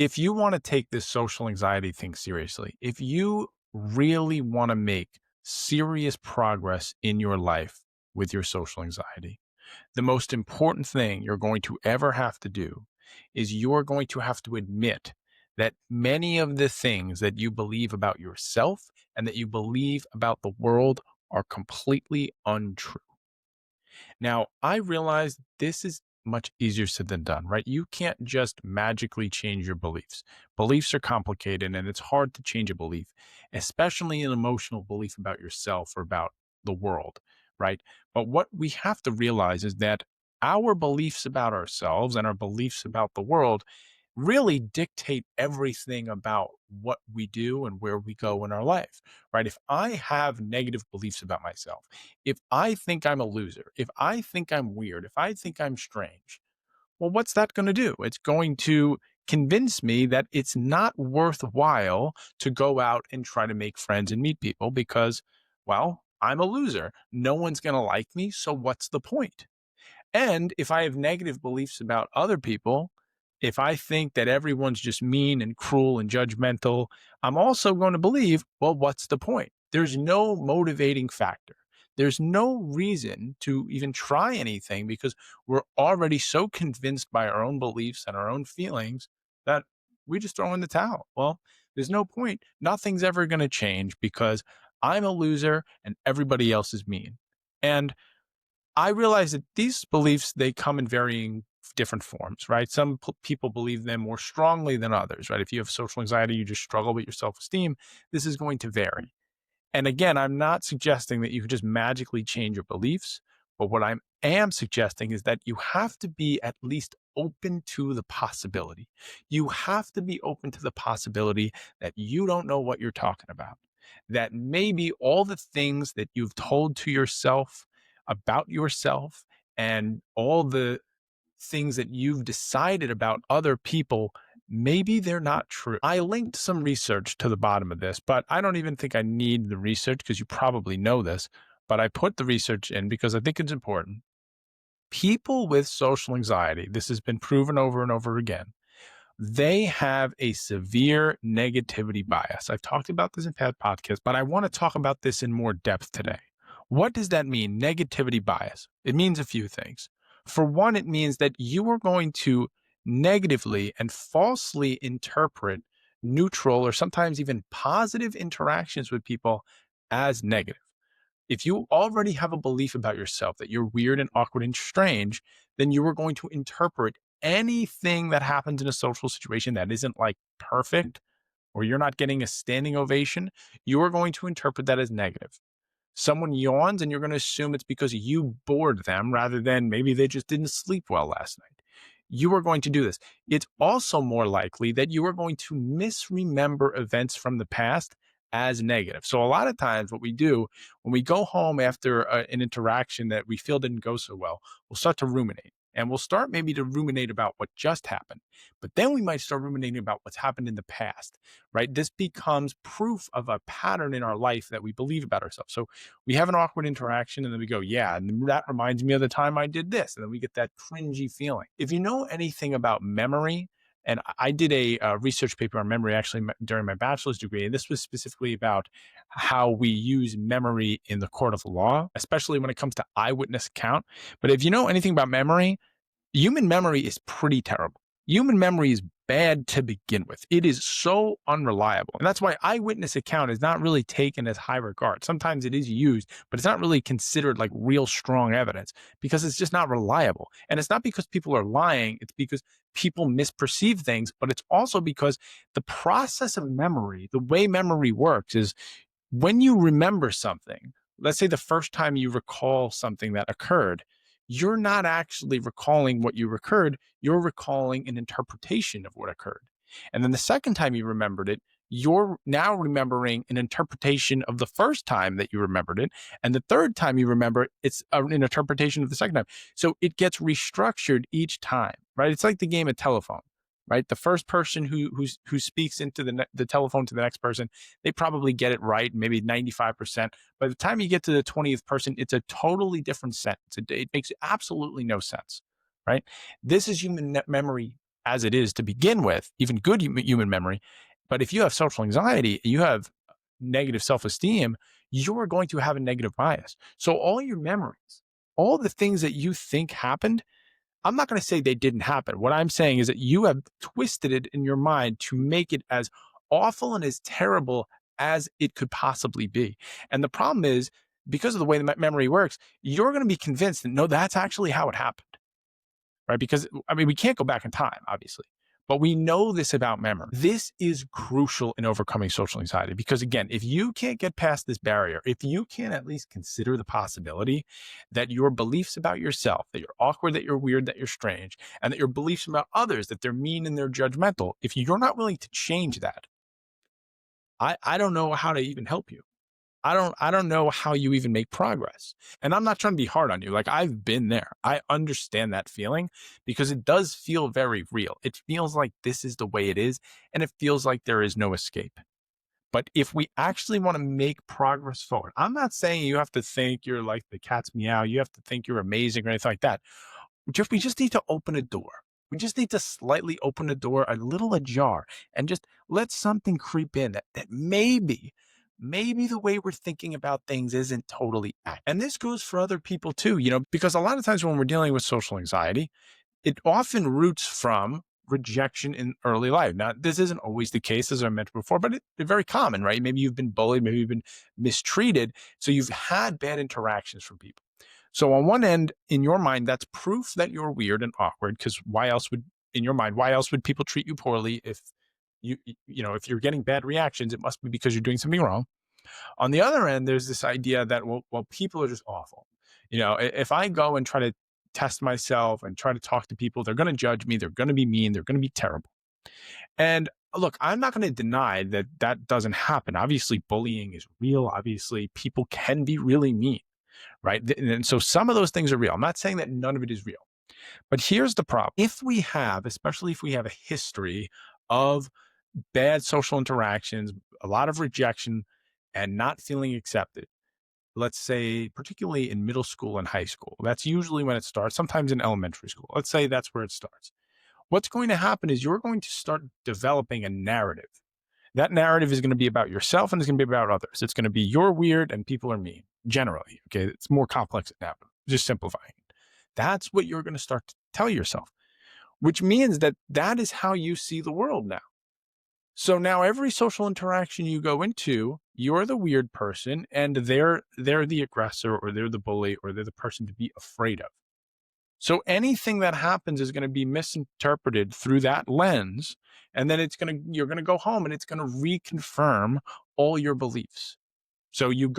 If you want to take this social anxiety thing seriously, if you really want to make serious progress in your life with your social anxiety, the most important thing you're going to ever have to do is you're going to have to admit that many of the things that you believe about yourself and that you believe about the world are completely untrue. Now, I realize this is much easier said than done, right? You can't just magically change your beliefs. Beliefs are complicated and it's hard to change a belief, especially an emotional belief about yourself or about the world, right? But what we have to realize is that our beliefs about ourselves and our beliefs about the world really dictate everything about what we do and where we go in our life, right? If I have negative beliefs about myself, if I think I'm a loser, if I think I'm weird, if I think I'm strange, well, what's that going to do? It's going to convince me that it's not worthwhile to go out and try to make friends and meet people because, well, I'm a loser. No one's going to like me. So what's the point? And if I have negative beliefs about other people, if I think that everyone's just mean and cruel and judgmental, I'm also going to believe, well, what's the point? There's no motivating factor. There's no reason to even try anything because we're already so convinced by our own beliefs and our own feelings that we just throw in the towel. Well, there's no point. Nothing's ever going to change because I'm a loser and everybody else is mean. And I realize that these beliefs, they come in varying different forms, right? Some people believe them more strongly than others, right? If you have social anxiety, you just struggle with your self-esteem, this is going to vary. And again, I'm not suggesting that you can just magically change your beliefs, but what I am suggesting is that you have to be at least open to the possibility. You have to be open to the possibility that you don't know what you're talking about, that maybe all the things that you've told to yourself about yourself and all the things that you've decided about other people, maybe they're not true. I linked some research to the bottom of this, but I don't even think I need the research because you probably know this. But I put the research in because I think it's important. People with social anxiety, this has been proven over and over again, they have a severe negativity bias. I've talked about this in past podcasts, but I want to talk about this in more depth today. What does that mean? Negativity bias. It means a few things. For one, it means that you are going to negatively and falsely interpret neutral or sometimes even positive interactions with people as negative. If you already have a belief about yourself that you're weird and awkward and strange, then you are going to interpret anything that happens in a social situation that isn't like perfect or you're not getting a standing ovation, you are going to interpret that as negative. Someone yawns and you're going to assume it's because you bored them rather than maybe they just didn't sleep well last night. You are going to do this. It's also more likely that you are going to misremember events from the past as negative. So, a lot of times, what we do when we go home after an interaction that we feel didn't go so well, we'll start to ruminate and we'll start maybe to ruminate about what just happened. But then we might start ruminating about what's happened in the past, right? This becomes proof of a pattern in our life that we believe about ourselves. So, we have an awkward interaction and then we go, yeah, and that reminds me of the time I did this. And then we get that cringy feeling. If you know anything about memory, and I did a research paper on memory actually during my bachelor's degree, and this was specifically about how we use memory in the court of law, especially when it comes to eyewitness account. But if you know anything about memory, human memory is pretty terrible. Human memory is bad to begin with. It is so unreliable. And that's why eyewitness account is not really taken as high regard. Sometimes it is used, but it's not really considered like real strong evidence because it's just not reliable. And it's not because people are lying, it's because people misperceive things, but it's also because the process of memory, the way memory works is when you remember something, let's say the first time you recall something that occurred, you're not actually recalling what you occurred, you're recalling an interpretation of what occurred. And then the second time you remembered it, you're now remembering an interpretation of the first time that you remembered it. And the third time you remember it, it's an interpretation of the second time. So it gets restructured each time, right? It's like the game of telephone, right? The first person who speaks into the telephone to the next person, they probably get it right, maybe 95%. By the time you get to the 20th person, it's a totally different sentence. It makes absolutely no sense, right? This is human memory as it is to begin with, even good human memory. But if you have social anxiety, you have negative self-esteem, you're going to have a negative bias. So all your memories, all the things that you think happened, I'm not going to say they didn't happen. What I'm saying is that you have twisted it in your mind to make it as awful and as terrible as it could possibly be. And the problem is, because of the way the memory works, you're going to be convinced that no, that's actually how it happened, right? Because I mean, we can't go back in time, obviously, but we know this about memory. This is crucial in overcoming social anxiety because, again, if you can't get past this barrier, if you can't at least consider the possibility that your beliefs about yourself, that you're awkward, that you're weird, that you're strange, and that your beliefs about others, that they're mean and they're judgmental, if you're not willing to change that, I don't know how to even help you. I don't know how you even make progress. And I'm not trying to be hard on you. Like, I've been there. I understand that feeling because it does feel very real. It feels like this is the way it is, and it feels like there is no escape. But if we actually want to make progress forward, I'm not saying you have to think you're like the cat's meow, you have to think you're amazing or anything like that. We just need to open a door. We just need to slightly open the door a little ajar and just let something creep in that maybe the way we're thinking about things isn't totally accurate. And this goes for other people too, because a lot of times when we're dealing with social anxiety, it often roots from rejection in early life. Now, this isn't always the case, as I mentioned before, but it's very common, right? Maybe you've been bullied, maybe you've been mistreated. So you've had bad interactions from people. So on one end, in your mind, that's proof that you're weird and awkward, because in your mind, why else would people treat you poorly if if you're getting bad reactions, it must be because you're doing something wrong. On the other end, there's this idea that, well, people are just awful. If I go and try to test myself and try to talk to people, they're going to judge me. They're going to be mean. They're going to be terrible. And look, I'm not going to deny that that doesn't happen. Obviously, bullying is real. Obviously, people can be really mean, right? And so some of those things are real. I'm not saying that none of it is real. But here's the problem. Especially if we have a history of bad social interactions, a lot of rejection, and not feeling accepted, let's say, particularly in middle school and high school, that's usually when it starts, sometimes in elementary school. Let's say that's where it starts. What's going to happen is you're going to start developing a narrative. That narrative is going to be about yourself and it's going to be about others. It's going to be you're weird and people are mean, generally. Okay. It's more complex than that, just simplifying it. That's what you're going to start to tell yourself, which means that is how you see the world now. So now every social interaction you go into, you're the weird person and they're the aggressor or they're the bully or they're the person to be afraid of. So anything that happens is going to be misinterpreted through that lens. And then you're going to go home and it's going to reconfirm all your beliefs. So you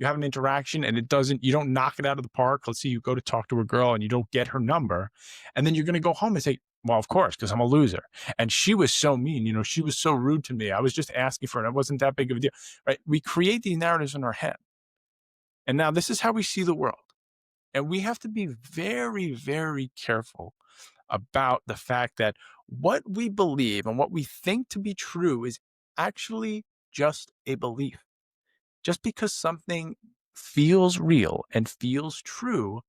have an interaction and you don't knock it out of the park. Let's say you go to talk to a girl and you don't get her number. And then you're going to go home and say, well, of course, because I'm a loser. And she was so mean, she was so rude to me. I was just asking for it. It wasn't that big of a deal, right? We create these narratives in our head. And now this is how we see the world. And we have to be very, very careful about the fact that what we believe and what we think to be true is actually just a belief. Just because something feels real and feels true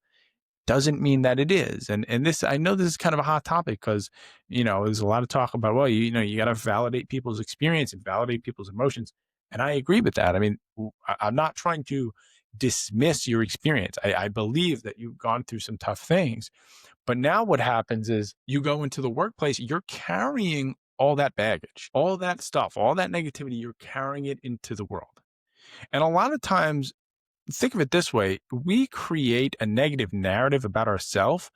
doesn't mean that it is. And this, I know this is kind of a hot topic because, there's a lot of talk about, well, you got to validate people's experience and validate people's emotions. And I agree with that. I mean, I'm not trying to dismiss your experience. I believe that you've gone through some tough things. But now what happens is you go into the workplace, you're carrying all that baggage, all that stuff, all that negativity, you're carrying it into the world. And a lot of times, think of it this way, we create a negative narrative about ourselves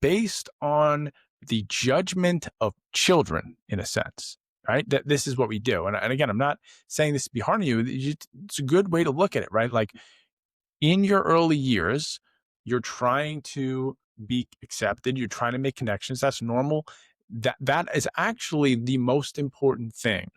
based on the judgment of children, in a sense, right? That this is what we do. And again, I'm not saying this to be hard on you. It's a good way to look at it, right? Like in your early years, you're trying to be accepted. You're trying to make connections. That's normal. That is actually the most important thing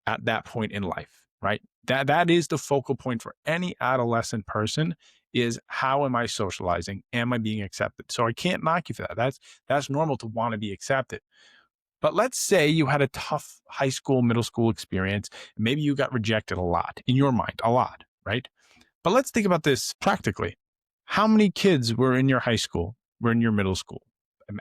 at that point in life, right? That is the focal point for any adolescent person is how am I socializing? Am I being accepted? So I can't knock you for that. That's normal to want to be accepted. But let's say you had a tough high school, middle school experience. Maybe you got rejected a lot in your mind, a lot, right? But let's think about this practically. How many kids were in your high school, were in your middle school?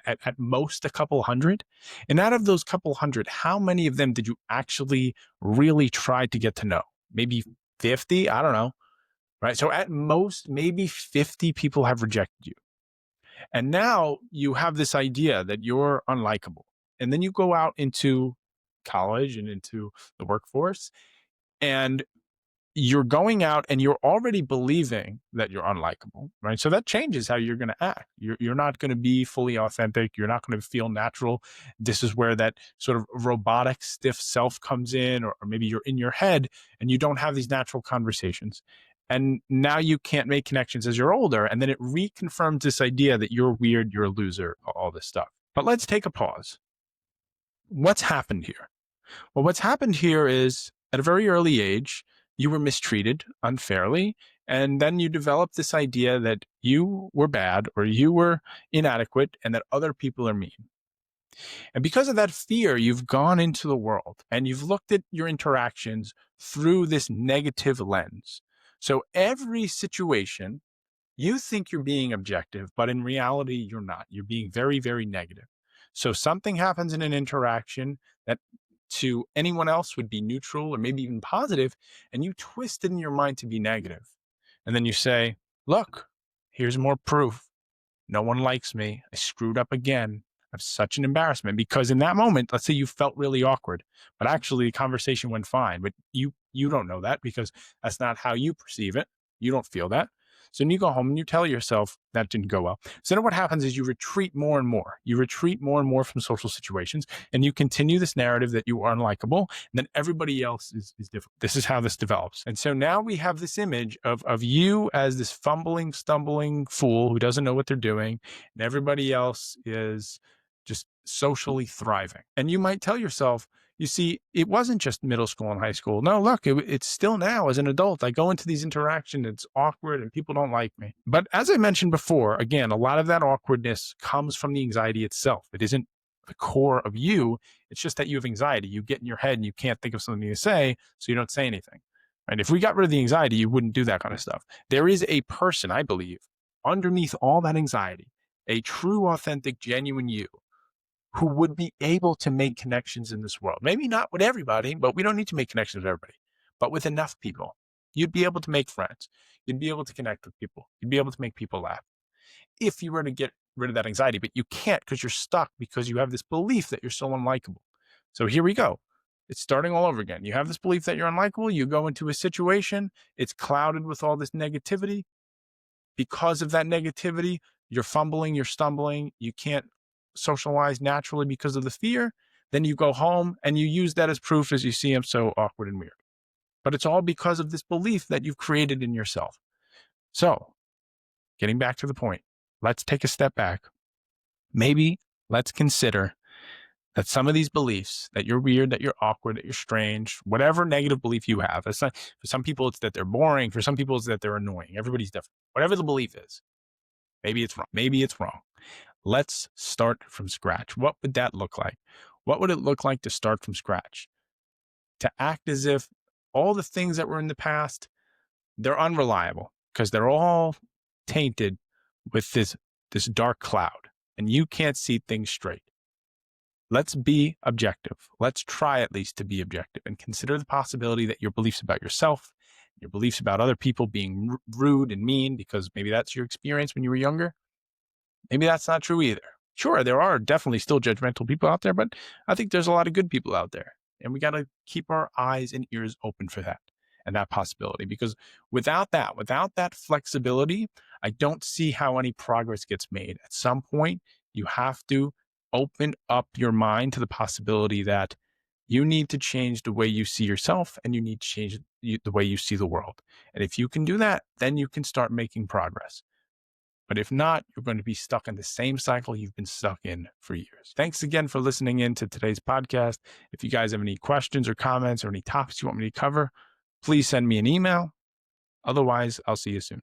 at most a couple hundred. And out of those couple hundred, how many of them did you actually really try to get to know? Maybe 50? I don't know. Right. So at most, maybe 50 people have rejected you. And now you have this idea that you're unlikable. And then you go out into college and into the workforce, and you're going out and you're already believing that you're unlikable, right? So that changes how you're going to act. You're not going to be fully authentic. You're not going to feel natural. This is where that sort of robotic, stiff self comes in, or maybe you're in your head and you don't have these natural conversations. And now you can't make connections as you're older. And then it reconfirms this idea that you're weird, you're a loser, all this stuff. But let's take a pause. What's happened here? Well, what's happened here is at a very early age, you were mistreated unfairly. And then you developed this idea that you were bad or you were inadequate and that other people are mean. And because of that fear, you've gone into the world and you've looked at your interactions through this negative lens. So every situation, you think you're being objective, but in reality, you're not. You're being very, very negative. So something happens in an interaction that to anyone else would be neutral or maybe even positive, and you twist it in your mind to be negative. And then you say, look, here's more proof. No one likes me. I screwed up again. I'm such an embarrassment. Because in that moment, let's say you felt really awkward, but actually the conversation went fine. But you don't know that because that's not how you perceive it. You don't feel that. So then you go home and you tell yourself that didn't go well. So then what happens is you retreat more and more. You retreat more and more from social situations, and you continue this narrative that you are unlikable, and then everybody else is different. This is how this develops. And so now we have this image of you as this fumbling, stumbling fool who doesn't know what they're doing, and everybody else is just socially thriving. And you might tell yourself, you see, it wasn't just middle school and high school. No, look, it's still now as an adult. I go into these interactions, it's awkward and people don't like me. But as I mentioned before, again, a lot of that awkwardness comes from the anxiety itself. It isn't the core of you. It's just that you have anxiety. You get in your head and you can't think of something to say, so you don't say anything. Right? If we got rid of the anxiety, you wouldn't do that kind of stuff. There is a person, I believe, underneath all that anxiety, a true, authentic, genuine you, who would be able to make connections in this world. Maybe not with everybody, but we don't need to make connections with everybody, but with enough people. You'd be able to make friends. You'd be able to connect with people. You'd be able to make people laugh if you were to get rid of that anxiety, but you can't because you're stuck because you have this belief that you're so unlikable. So here we go. It's starting all over again. You have this belief that you're unlikable. You go into a situation. It's clouded with all this negativity. Because of that negativity, you're fumbling, you're stumbling. You can't socialize naturally because of the fear. Then you go home and you use that as proof as you see him so awkward and weird. But it's all because of this belief that you've created in yourself. So getting back to the point, let's take a step back. Maybe let's consider that some of these beliefs, that you're weird, that you're awkward, that you're strange, whatever negative belief you have, for some people it's that they're boring, for some people it's that they're annoying. Everybody's different. Whatever the belief is, maybe it's wrong. Maybe it's wrong. Let's start from scratch. What would that look like? What would it look like to start from scratch? To act as if all the things that were in the past, they're unreliable because they're all tainted with this dark cloud and you can't see things straight. Let's be objective. Let's try at least to be objective and consider the possibility that your beliefs about yourself, your beliefs about other people being rude and mean, because maybe that's your experience when you were younger. Maybe that's not true either. Sure, there are definitely still judgmental people out there, but I think there's a lot of good people out there. And we got to keep our eyes and ears open for that and that possibility. Because without that flexibility, I don't see how any progress gets made. At some point, you have to open up your mind to the possibility that you need to change the way you see yourself and you need to change the way you see the world. And if you can do that, then you can start making progress. But if not, you're going to be stuck in the same cycle you've been stuck in for years. Thanks again for listening in to today's podcast. If you guys have any questions or comments or any topics you want me to cover, please send me an email. Otherwise, I'll see you soon.